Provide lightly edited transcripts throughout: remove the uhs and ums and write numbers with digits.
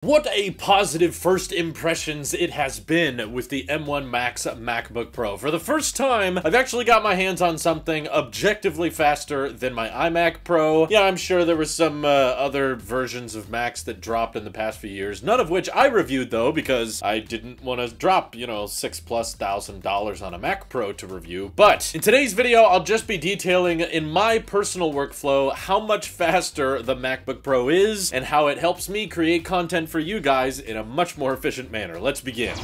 What a positive first impressions it has been with the M1 Max MacBook Pro. For the first time, I've actually got my hands on something objectively faster than my iMac Pro. Yeah, I'm sure there was some other versions of Macs that dropped in the past few years, none of which I reviewed though, because I didn't want to drop, you know, $6,000+ on a Mac Pro to review. But in today's video, I'll just be detailing in my personal workflow how much faster the MacBook Pro is and how it helps me create content for you guys in a much more efficient manner. Let's begin.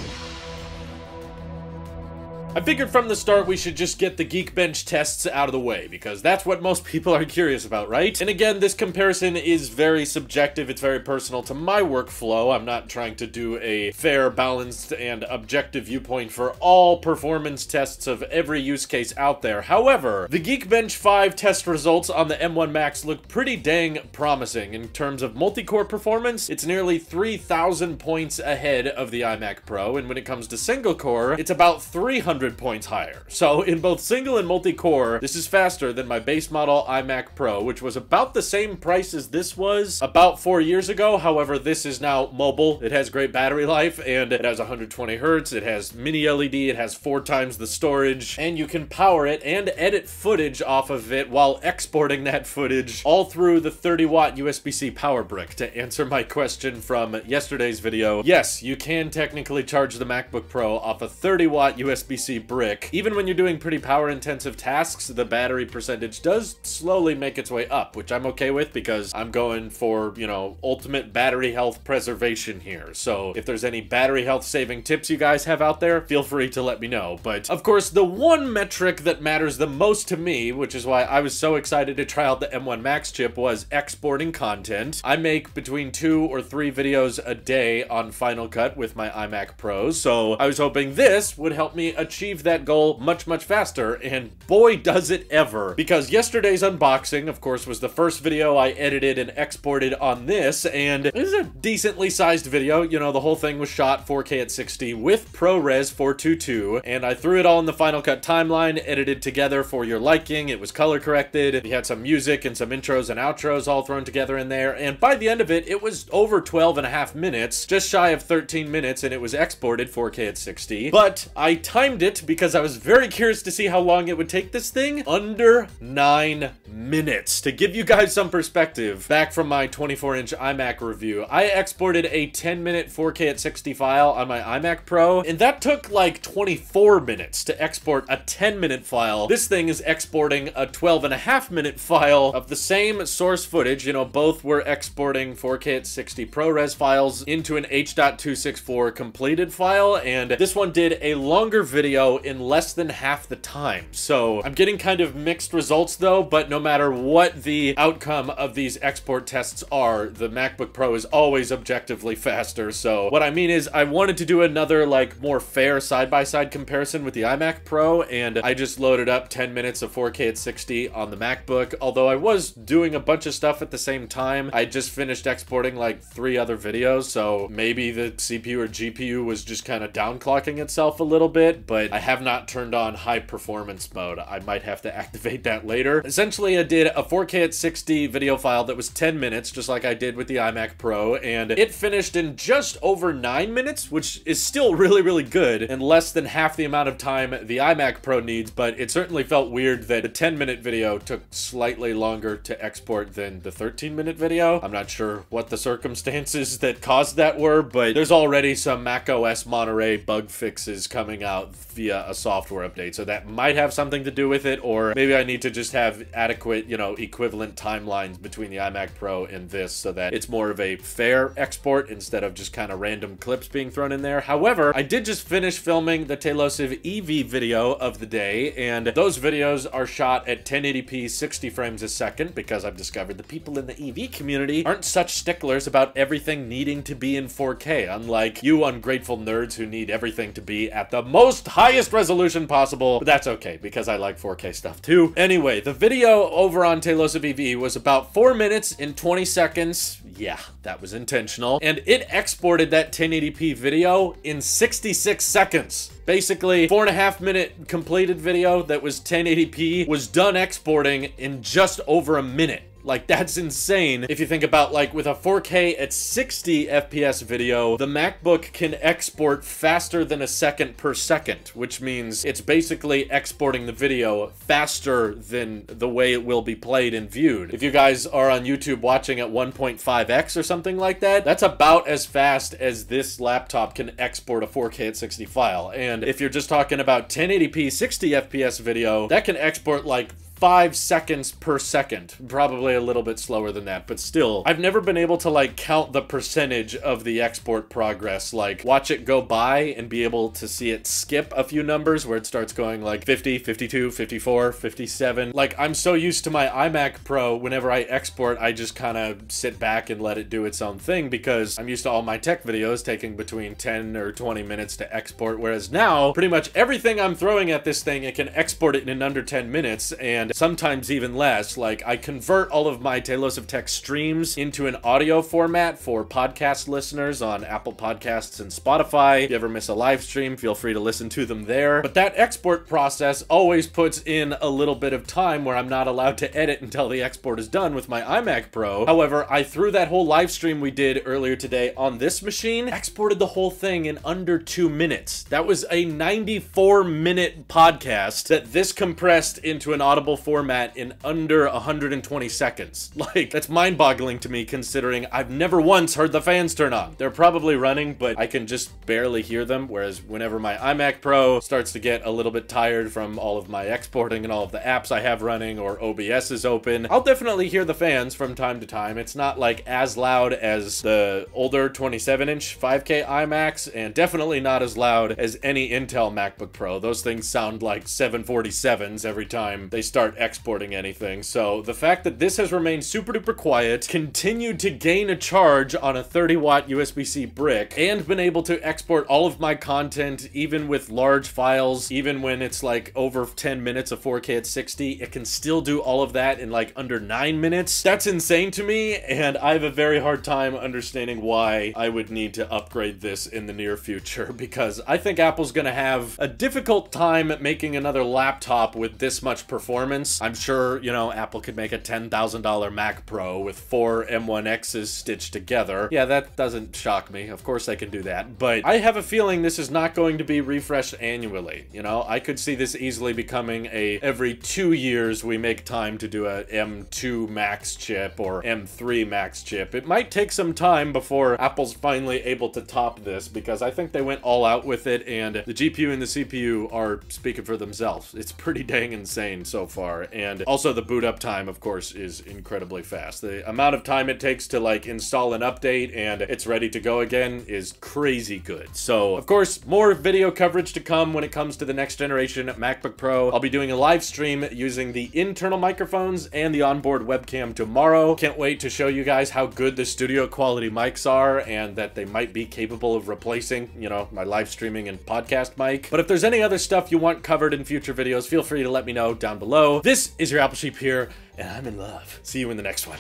I figured from the start we should just get the Geekbench tests out of the way, because that's what most people are curious about, right? And again, this comparison is very subjective, it's very personal to my workflow. I'm not trying to do a fair, balanced, and objective viewpoint for all performance tests of every use case out there. However, the Geekbench 5 test results on the M1 Max look pretty dang promising. In terms of multi-core performance, it's nearly 3,000 points ahead of the iMac Pro, and when it comes to single-core, it's about 300 points higher. So in both single and multi-core, this is faster than my base model iMac Pro, which was about the same price as this was about 4 years ago. However, this is now mobile. It has great battery life, and it has 120 Hertz. It has mini LED. It has 4 times the storage, and you can power it and edit footage off of it while exporting that footage all through the 30-watt USB-C power brick. To answer my question from yesterday's video, yes, you can technically charge the MacBook Pro off a 30-watt USB-C brick. Even when you're doing pretty power-intensive tasks, the battery percentage does slowly make its way up, which I'm okay with because I'm going for, you know, ultimate battery health preservation here. So if there's any battery health saving tips you guys have out there, feel free to let me know. But of course, the one metric that matters the most to me, which is why I was so excited to try out the M1 Max chip, was exporting content. I make between 2 or 3 videos a day on Final Cut with my iMac Pro, so I was hoping this would help me achieve that goal much faster, and boy does it ever. Because yesterday's unboxing, of course, was the first video I edited and exported on this, and it was a decently sized video. You know, the whole thing was shot 4K at 60 with ProRes 422, and I threw it all in the Final Cut timeline, edited together for your liking. It was color corrected. We had some music and some intros and outros all thrown together in there, and by the end of it, it was over 12.5 minutes, just shy of 13 minutes, and it was exported 4K at 60. But I timed it because I was very curious to see how long it would take this thing. Under 9 minutes. To give you guys some perspective, back from my 24-inch iMac review, I exported a 10-minute 4K at 60 file on my iMac Pro, and that took like 24 minutes to export a 10-minute file. This thing is exporting a 12.5-minute file of the same source footage. You know, both were exporting 4K at 60 ProRes files into an H.264 completed file, and this one did a longer video in less than half the time. So I'm getting kind of mixed results though, but no matter what the outcome of these export tests are, the MacBook Pro is always objectively faster. So what I mean is I wanted to do another like more fair side-by-side comparison with the iMac Pro, and I just loaded up 10 minutes of 4K at 60 on the MacBook. Although I was doing a bunch of stuff at the same time, I just finished exporting like 3 other videos, so maybe the CPU or GPU was just kind of downclocking itself a little bit, but I have not turned on high performance mode. I might have to activate that later. Essentially, I did a 4K at 60 video file that was 10 minutes, just like I did with the iMac Pro, and it finished in just over 9 minutes, which is still really good, and less than half the amount of time the iMac Pro needs, but it certainly felt weird that the 10-minute video took slightly longer to export than the 13-minute video. I'm not sure what the circumstances that caused that were, but there's already some macOS Monterey bug fixes coming out via a software update, so that might have something to do with it, or maybe I need to just have adequate, you know, equivalent timelines between the iMac Pro and this so that it's more of a fair export instead of just kind of random clips being thrown in there. However, I did just finish filming the Tailosive EV video of the day, and those videos are shot at 1080p 60 frames a second because I've discovered the people in the EV community aren't such sticklers about everything needing to be in 4K, unlike you ungrateful nerds who need everything to be at the most highest resolution possible. But that's okay because I like 4K stuff too. Anyway, the video over on Tailosive EV was about 4 minutes and 20 seconds. Yeah, that was intentional. And it exported that 1080p video in 66 seconds. Basically, 4.5 minute completed video that was 1080p was done exporting in just over a minute. Like, that's insane. If you think about, like, with a 4K at 60 FPS video, the MacBook can export faster than a second per second, which means it's basically exporting the video faster than the way it will be played and viewed. If you guys are on YouTube watching at 1.5x or something like that, that's about as fast as this laptop can export a 4K at 60 file. And if you're just talking about 1080p 60 FPS video, that can export like 5 seconds per second. Probably a little bit slower than that, but still. I've never been able to like count the percentage of the export progress, like watch it go by and be able to see it skip a few numbers where it starts going like 50, 52, 54, 57. Like, I'm so used to my iMac Pro, whenever I export, I just kind of sit back and let it do its own thing because I'm used to all my tech videos taking between 10 or 20 minutes to export, whereas now, pretty much everything I'm throwing at this thing, it can export it in under 10 minutes, and sometimes even less. Like, I convert all of my Tailosive Tech streams into an audio format for podcast listeners on Apple Podcasts and Spotify. If you ever miss a live stream, feel free to listen to them there. But that export process always puts in a little bit of time where I'm not allowed to edit until the export is done with my iMac Pro. However, I threw that whole live stream we did earlier today on this machine, exported the whole thing in under 2 minutes. That was a 94-minute podcast that this compressed into an audible format in under 120 seconds. Like, that's mind-boggling to me considering I've never once heard the fans turn on. They're probably running, but I can just barely hear them, whereas whenever my iMac Pro starts to get a little bit tired from all of my exporting and all of the apps I have running, or OBS is open, I'll definitely hear the fans from time to time. It's not like as loud as the older 27-inch 5K iMacs, and definitely not as loud as any Intel MacBook Pro. Those things sound like 747s every time they start exporting anything. So the fact that this has remained super duper quiet, continued to gain a charge on a 30-watt USB-C brick, and been able to export all of my content, even with large files, even when it's like over 10 minutes of 4K at 60, it can still do all of that in like under 9 minutes. That's insane to me, and I have a very hard time understanding why I would need to upgrade this in the near future, because I think Apple's gonna have a difficult time making another laptop with this much performance. I'm sure, you know, Apple could make a $10,000 Mac Pro with 4 M1Xs stitched together. Yeah, that doesn't shock me. Of course they can do that. But I have a feeling this is not going to be refreshed annually. You know, I could see this easily becoming a every 2 years we make time to do a M2 Max chip or M3 Max chip. It might take some time before Apple's finally able to top this, because I think they went all out with it, and the GPU and the CPU are speaking for themselves. It's pretty dang insane so far. And also the boot up time, of course, is incredibly fast. The amount of time it takes to like install an update and it's ready to go again is crazy good. So, of course, more video coverage to come when it comes to the next generation MacBook Pro. I'll be doing a live stream using the internal microphones and the onboard webcam tomorrow. Can't wait to show you guys how good the studio quality mics are, and that they might be capable of replacing, you know, my live streaming and podcast mic. But if there's any other stuff you want covered in future videos, feel free to let me know down below. This is your Apple Sheep here, and I'm in love. See you in the next one.